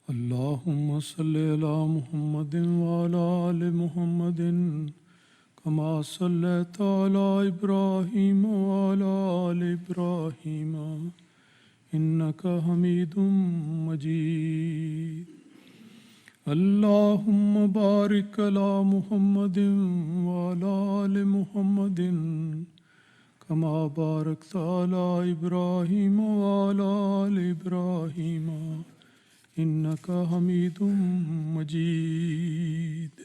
اللهم صل على محمد وعلى آل محمد كما صليت على إبراهيم وعلى آل إبراهيم إنك حميد مجيد. اللهم بارك على محمد وعلى آل محمد كما باركت على إبراهيم وعلى آل إبراهيم إنك حميد مجيد.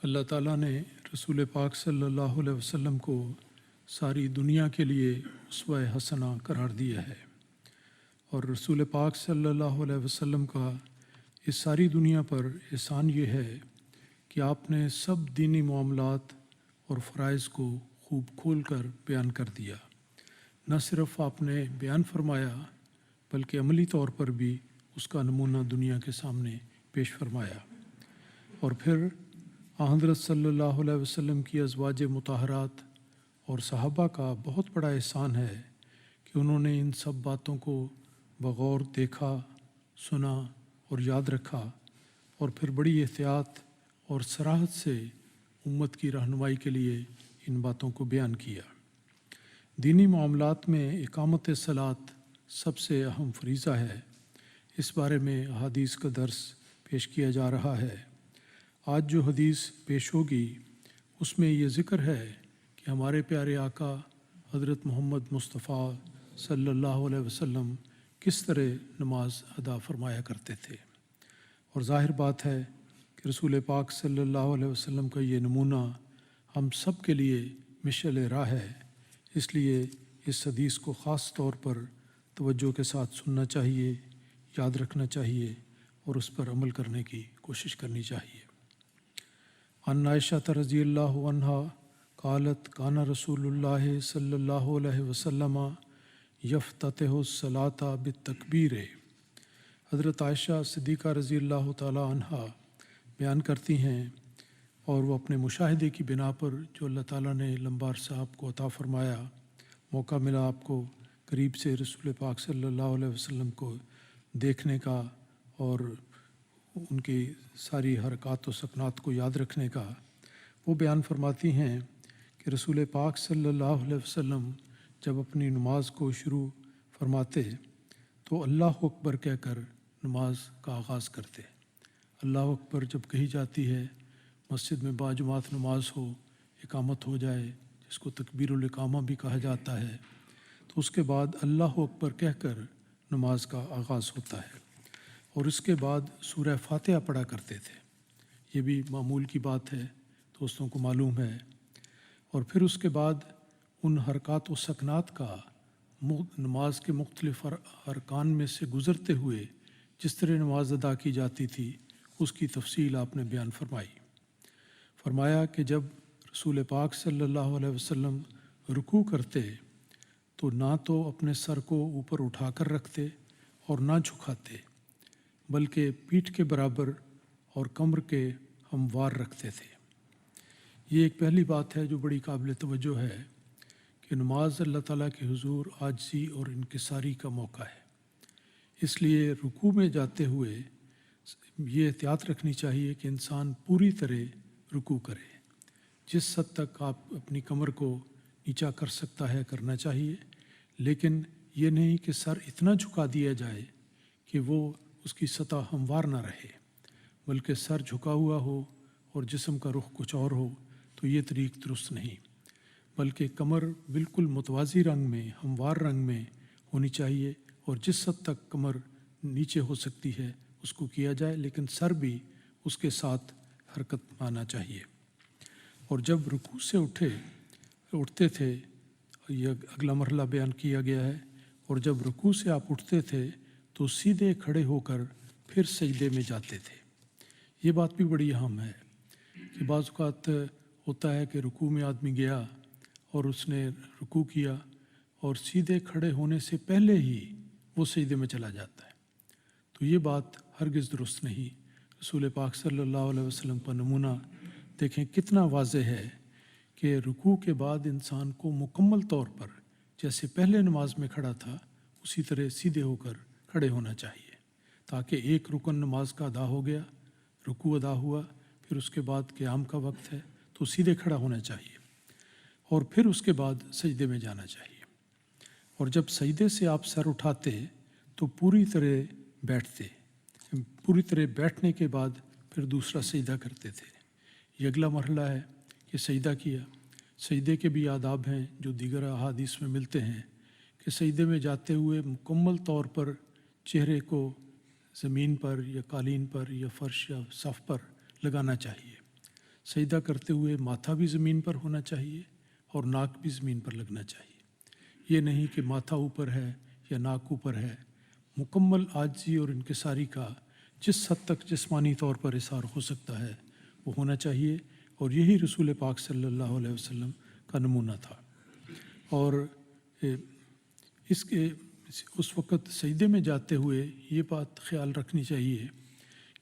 اللہ تعالیٰ نے رسول پاک صلی اللہ علیہ وسلم کو ساری دنیا کے لیے اسوہ حسنہ قرار دیا ہے، اور رسول پاک صلی اللہ علیہ وسلم کا اس ساری دنیا پر احسان یہ ہے کہ آپ نے سب دینی معاملات اور فرائض کو خوب کھول کر بیان کر دیا. نہ صرف آپ نے بیان فرمایا بلکہ عملی طور پر بھی اس کا نمونہ دنیا کے سامنے پیش فرمایا. اور پھر حضرت صلی اللہ علیہ وسلم کی ازواج مطہرات اور صحابہ کا بہت بڑا احسان ہے کہ انہوں نے ان سب باتوں کو بغور دیکھا، سنا اور یاد رکھا، اور پھر بڑی احتیاط اور صراحت سے امت کی رہنمائی کے لیے ان باتوں کو بیان کیا. دینی معاملات میں اقامت صلاۃ سب سے اہم فریضہ ہے. اس بارے میں احادیث کا درس پیش کیا جا رہا ہے. آج جو حدیث پیش ہوگی اس میں یہ ذکر ہے کہ ہمارے پیارے آقا حضرت محمد مصطفیٰ صلی اللہ علیہ وسلم کس طرح نماز ادا فرمایا کرتے تھے. اور ظاہر بات ہے کہ رسول پاک صلی اللہ علیہ وسلم کا یہ نمونہ ہم سب کے لیے مشعل راہ ہے. اس لیے اس حدیث کو خاص طور پر توجہ کے ساتھ سننا چاہیے، یاد رکھنا چاہیے اور اس پر عمل کرنے کی کوشش کرنی چاہیے. عن عائشہ رضی اللہ عنہا قالت کان رسول اللہ صلی اللہ علیہ وسلم یفتتح الصلاۃ بالتکبیر. حضرت عائشہ صدیقہ رضی اللہ تعالی عنہا بیان کرتی ہیں، اور وہ اپنے مشاہدے کی بنا پر جو اللہ تعالیٰ نے لمبا عرصہ آپ کو عطا فرمایا، موقع ملا آپ کو قریب سے رسول پاک صلی اللہ علیہ وسلم کو دیکھنے کا اور ان کی ساری حرکات و سکنات کو یاد رکھنے کا. وہ بیان فرماتی ہیں کہ رسول پاک صلی اللہ علیہ وسلم جب اپنی نماز کو شروع فرماتے تو اللہ اکبر کہہ کر نماز کا آغاز کرتے. اللہ اکبر جب کہی جاتی ہے، مسجد میں باجماعت نماز ہو، اقامت ہو جائے جس کو تکبیر الاقامہ بھی کہا جاتا ہے، تو اس کے بعد اللہ اکبر کہہ کر نماز کا آغاز ہوتا ہے، اور اس کے بعد سورہ فاتحہ پڑھا کرتے تھے. یہ بھی معمول کی بات ہے، دوستوں کو معلوم ہے. اور پھر اس کے بعد ان حرکات و سکنات کا نماز کے مختلف ارکان میں سے گزرتے ہوئے جس طرح نماز ادا کی جاتی تھی اس کی تفصیل آپ نے بیان فرمائی. فرمایا کہ جب رسول پاک صلی اللہ علیہ وسلم رکوع کرتے تو نہ تو اپنے سر کو اوپر اٹھا کر رکھتے اور نہ جھکاتے، بلکہ پیٹھ کے برابر اور کمر کے ہموار رکھتے تھے. یہ ایک پہلی بات ہے جو بڑی قابل توجہ ہے کہ نماز اللہ تعالیٰ کے حضور عاجزی اور انکساری کا موقع ہے. اس لیے رکوع میں جاتے ہوئے یہ احتیاط رکھنی چاہیے کہ انسان پوری طرح رکوع کرے. جس حد تک آپ اپنی کمر کو نیچا کر سکتا ہے کرنا چاہیے، لیکن یہ نہیں کہ سر اتنا جھکا دیا جائے کہ وہ اس کی سطح ہموار نہ رہے، بلکہ سر جھکا ہوا ہو اور جسم کا رخ کچھ اور ہو، تو یہ طریق درست نہیں. بلکہ کمر بالکل متوازی رنگ میں، ہموار رنگ میں ہونی چاہیے، اور جس حد تک کمر نیچے ہو سکتی ہے اس کو کیا جائے، لیکن سر بھی اس کے ساتھ حرکت آنا چاہیے. اور جب رکوع سے اٹھتے تھے، یہ اگلا مرحلہ بیان کیا گیا ہے، اور جب رکوع سے آپ اٹھتے تھے تو سیدھے کھڑے ہو کر پھر سجدے میں جاتے تھے. یہ بات بھی بڑی اہم ہے کہ بعض اوقات ہوتا ہے کہ رکوع میں آدمی گیا اور اس نے رکوع کیا اور سیدھے کھڑے ہونے سے پہلے ہی وہ سجدے میں چلا جاتا ہے. تو یہ بات ہرگز درست نہیں. رسول پاک صلی اللہ علیہ وسلم کا نمونہ دیکھیں کتنا واضح ہے کہ رکوع کے بعد انسان کو مکمل طور پر جیسے پہلے نماز میں کھڑا تھا اسی طرح سیدھے ہو کر کھڑے ہونا چاہیے، تاکہ ایک رکن نماز کا ادا ہو گیا، رکوع ادا ہوا، پھر اس کے بعد قیام کا وقت ہے تو سیدھے کھڑا ہونا چاہیے، اور پھر اس کے بعد سجدے میں جانا چاہیے۔ اور جب سجدے سے آپ سر اٹھاتے تو پوری طرح بیٹھتے، پوری طرح بیٹھنے کے بعد پھر دوسرا سجدہ کرتے تھے۔ یہ اگلا مرحلہ ہے کہ سجدہ کیا۔ سجدے کے بھی آداب ہیں جو دیگر احادیث میں ملتے ہیں کہ سجدے میں جاتے ہوئے مکمل طور پر چہرے کو زمین پر یا قالین پر یا فرش یا صف پر لگانا چاہیے۔ سجدہ کرتے ہوئے ماتھا بھی زمین پر ہونا چاہیے اور ناک بھی زمین پر لگنا چاہیے۔ یہ نہیں کہ ماتھا اوپر ہے یا ناک اوپر ہے، مکمل عاجزی اور انکساری کا جس حد تک جسمانی طور پر اظہار ہو سکتا ہے وہ ہونا چاہیے، اور یہی رسول پاک صلی اللہ علیہ وسلم کا نمونہ تھا۔ اور اس وقت سجدے میں جاتے ہوئے یہ بات خیال رکھنی چاہیے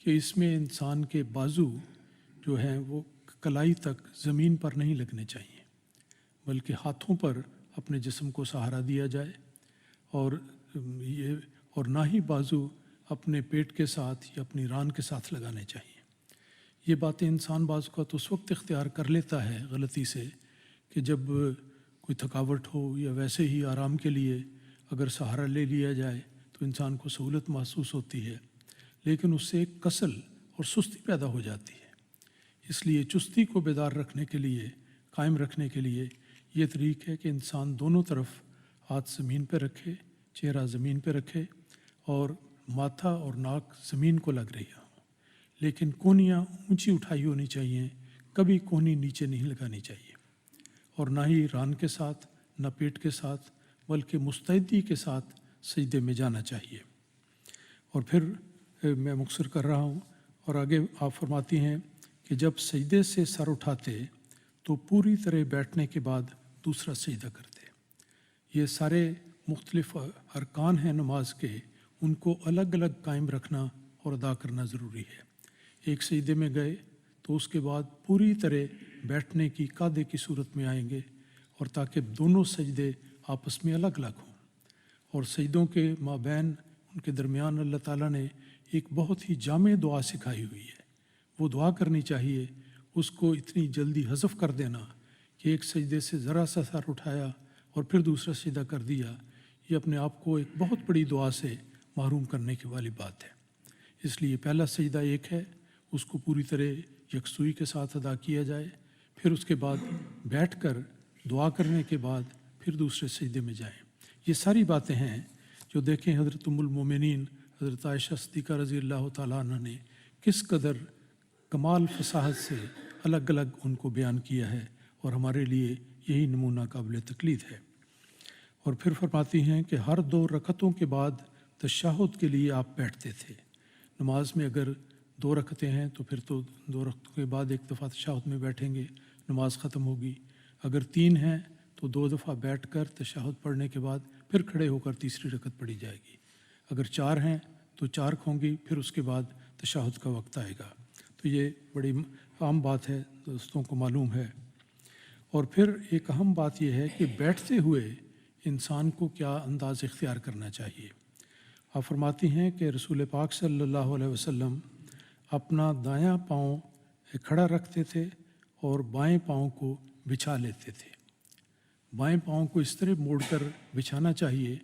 کہ اس میں انسان کے بازو جو ہیں وہ کلائی تک زمین پر نہیں لگنے چاہیے، بلکہ ہاتھوں پر اپنے جسم کو سہارا دیا جائے، اور نہ ہی بازو اپنے پیٹ کے ساتھ یا اپنی ران کے ساتھ لگانے چاہیے۔ یہ باتیں انسان بعض اوقات اس وقت اختیار کر لیتا ہے غلطی سے کہ جب کوئی تھکاوٹ ہو یا ویسے ہی آرام کے لیے اگر سہارا لے لیا جائے تو انسان کو سہولت محسوس ہوتی ہے، لیکن اس سے ایک کسل اور سستی پیدا ہو جاتی ہے۔ اس لیے چستی کو بیدار رکھنے کے لیے، قائم رکھنے کے لیے یہ طریق ہے کہ انسان دونوں طرف ہاتھ زمین پہ رکھے، چہرہ زمین پہ رکھے، اور ماتھا اور ناک زمین کو لگ رہی ہوں، لیکن کونیاں اونچی اٹھائی ہونی چاہیے، کبھی کونی نیچے نہیں لگانی چاہیے، اور نہ ہی ران کے ساتھ نہ پیٹ کے ساتھ، بلکہ مستعدی کے ساتھ سجدے میں جانا چاہیے۔ اور پھر میں مختصر کر رہا ہوں، اور آگے آپ فرماتی ہیں کہ جب سجدے سے سر اٹھاتے تو پوری طرح بیٹھنے کے بعد دوسرا سجدہ کرتے۔ یہ سارے مختلف ارکان ہیں نماز کے، ان کو الگ الگ قائم رکھنا اور ادا کرنا ضروری ہے۔ ایک سجدے میں گئے تو اس کے بعد پوری طرح بیٹھنے کی قاعدے کی صورت میں آئیں گے، اور تاکہ دونوں سجدے آپس میں الگ الگ ہوں، اور سجدوں کے مابین ان کے درمیان اللہ تعالیٰ نے ایک بہت ہی جامع دعا سکھائی ہوئی ہے۔ وہ دعا کرنی چاہیے، اس کو اتنی جلدی حذف کر دینا کہ ایک سجدے سے ذرا سا سر اٹھایا اور پھر دوسرا سجدہ کر دیا، یہ اپنے آپ کو ایک بہت بڑی دعا سے محروم کرنے کی والی بات ہے۔ اس لیے پہلا سجدہ ایک ہے، اس کو پوری طرح یکسوئی کے ساتھ ادا کیا جائے، پھر اس کے بعد بیٹھ کر دعا کرنے کے بعد پھر دوسرے سجدے میں جائیں۔ یہ ساری باتیں ہیں جو دیکھیں حضرت ام المومنین حضرت عائشہ صدیقہ رضی اللہ تعالیٰ عنہ نے کس قدر کمال فصاحت سے الگ الگ ان کو بیان کیا ہے، اور ہمارے لیے یہی نمونہ قابل تقلید ہے۔ اور پھر فرماتی ہیں کہ ہر 2 رکعتوں کے بعد تشہد کے لیے آپ بیٹھتے تھے۔ نماز میں اگر 2 رکعتیں ہیں تو پھر تو 2 رکعتوں کے بعد ایک دفعہ تشہد میں بیٹھیں گے، نماز ختم ہوگی۔ اگر 3 ہیں تو 2 دفعہ بیٹھ کر تشہد پڑھنے کے بعد پھر کھڑے ہو کر تیسری رکعت پڑھی جائے گی۔ اگر 4 ہیں تو 4 ہوں گی، پھر اس کے بعد تشہد کا وقت آئے گا۔ تو یہ بڑی عام بات ہے، دوستوں کو معلوم ہے۔ اور پھر ایک اہم بات یہ ہے کہ بیٹھتے ہوئے انسان کو کیا انداز اختیار کرنا چاہیے۔ آپ فرماتی ہیں کہ رسول پاک صلی اللہ علیہ وسلم اپنا دایاں پاؤں کھڑا رکھتے تھے اور بائیں پاؤں کو بچھا لیتے تھے۔ بائیں پاؤں کو اس طرح موڑ کر بچھانا چاہیے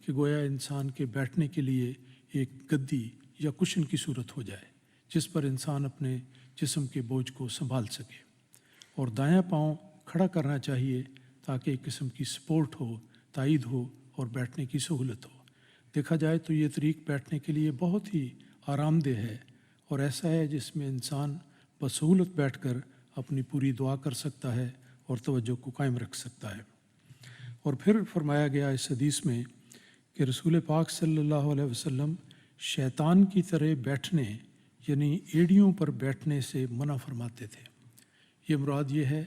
کہ گویا انسان کے بیٹھنے کے لیے ایک گدی یا کشن کی صورت ہو جائے، جس پر انسان اپنے جسم کے بوجھ کو سنبھال سکے، اور دایاں پاؤں کھڑا کرنا چاہیے تاکہ ایک قسم کی سپورٹ ہو، تائید ہو اور بیٹھنے کی سہولت ہو۔ دیکھا جائے تو یہ طریق بیٹھنے کے لیے بہت ہی آرام دہ ہے، اور ایسا ہے جس میں انسان بسہولت بیٹھ کر اپنی پوری دعا کر سکتا ہے اور توجہ کو قائم رکھ سکتا ہے۔ اور پھر فرمایا گیا اس حدیث میں کہ رسول پاک صلی اللہ علیہ وسلم شیطان کی طرح بیٹھنے یعنی ایڑیوں پر بیٹھنے سے منع فرماتے تھے۔ یہ مراد یہ ہے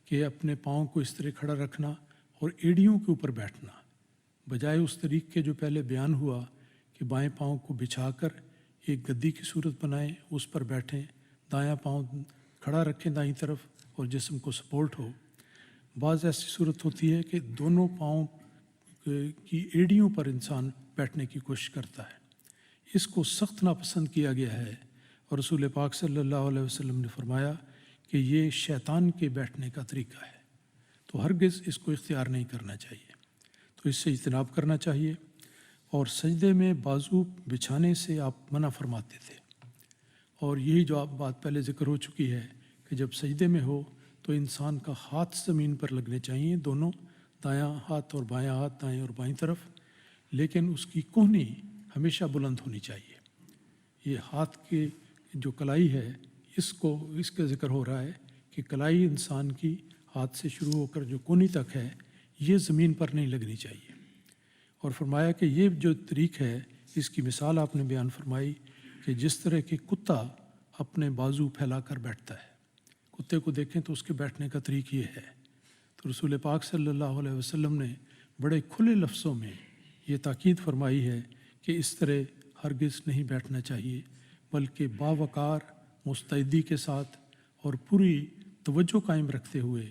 کہ اپنے پاؤں کو اس طرح کھڑا رکھنا اور ایڑیوں کے اوپر بیٹھنا، بجائے اس طریق کے جو پہلے بیان ہوا کہ بائیں پاؤں کو بچھا کر ایک گدی کی صورت بنائیں، اس پر بیٹھیں، دایاں پاؤں کھڑا رکھیں دائیں طرف اور جسم کو سپورٹ ہو۔ بعض ایسی صورت ہوتی ہے کہ دونوں پاؤں کی ایڑیوں پر انسان بیٹھنے کی کوشش کرتا ہے، اس کو سخت ناپسند کیا گیا ہے، اور رسول پاک صلی اللہ علیہ وسلم نے فرمایا کہ یہ شیطان کے بیٹھنے کا طریقہ ہے، تو ہرگز اس کو اختیار نہیں کرنا چاہیے، تو اس سے اجتناب کرنا چاہیے۔ اور سجدے میں بازو بچھانے سے آپ منع فرماتے تھے، اور یہی جو آپ بات پہلے ذکر ہو چکی ہے کہ جب سجدے میں ہو تو انسان کا ہاتھ زمین پر لگنے چاہیے، دونوں، دایاں ہاتھ اور بایاں ہاتھ، دائیں اور بائیں طرف، لیکن اس کی کہنی ہمیشہ بلند ہونی چاہیے۔ یہ ہاتھ کی جو کلائی ہے اس کا ذکر ہو رہا ہے کہ کلائی انسان کی ہاتھ سے شروع ہو کر جو کونی تک ہے یہ زمین پر نہیں لگنی چاہیے، اور فرمایا کہ یہ جو طریق ہے اس کی مثال آپ نے بیان فرمائی کہ جس طرح کہ کتا اپنے بازو پھیلا کر بیٹھتا ہے، کتے کو دیکھیں تو اس کے بیٹھنے کا طریق یہ ہے، تو رسول پاک صلی اللہ علیہ وسلم نے بڑے کھلے لفظوں میں یہ تاکید فرمائی ہے کہ اس طرح ہرگز نہیں بیٹھنا چاہیے، بلکہ باوقار، مستعدی کے ساتھ اور پوری توجہ قائم رکھتے ہوئے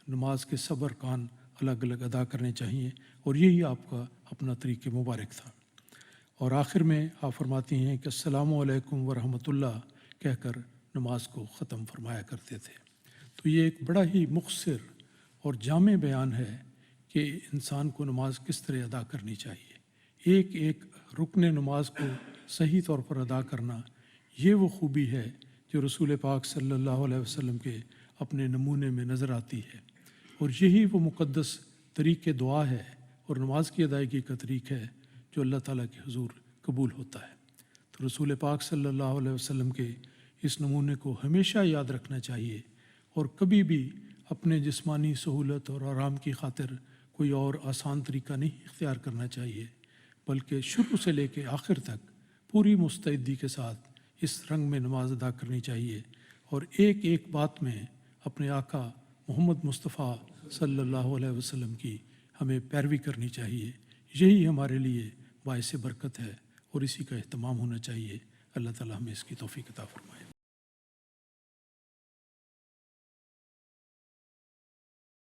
نماز کے سب ارکان الگ الگ ادا کرنے چاہیے، اور یہی آپ کا اپنا طریق مبارک تھا۔ اور آخر میں آپ فرماتی ہیں کہ السلام علیکم ورحمۃ اللہ کہہ کر نماز کو ختم فرمایا کرتے تھے۔ تو یہ ایک بڑا ہی مختصر اور جامع بیان ہے کہ انسان کو نماز کس طرح ادا کرنی چاہیے، ایک ایک رکن نماز کو صحیح طور پر ادا کرنا، یہ وہ خوبی ہے جو رسول پاک صلی اللہ علیہ وسلم کے اپنے نمونے میں نظر آتی ہے، اور یہی وہ مقدس طریق دعا ہے اور نماز کی ادائیگی کا طریق ہے جو اللہ تعالیٰ کے حضور قبول ہوتا ہے۔ تو رسول پاک صلی اللہ علیہ وسلم کے اس نمونے کو ہمیشہ یاد رکھنا چاہیے، اور کبھی بھی اپنے جسمانی سہولت اور آرام کی خاطر کوئی اور آسان طریقہ نہیں اختیار کرنا چاہیے، بلکہ شروع سے لے کے آخر تک پوری مستعدی کے ساتھ اس رنگ میں نماز ادا کرنی چاہیے، اور ایک ایک بات میں اپنے آقا محمد مصطفیٰ صلی اللہ علیہ وسلم کی ہمیں پیروی کرنی چاہیے۔ یہی ہمارے لیے باعث برکت ہے، اور اسی کا اہتمام ہونا چاہیے۔ اللہ تعالیٰ ہمیں اس کی توفیق عطا فرمائے۔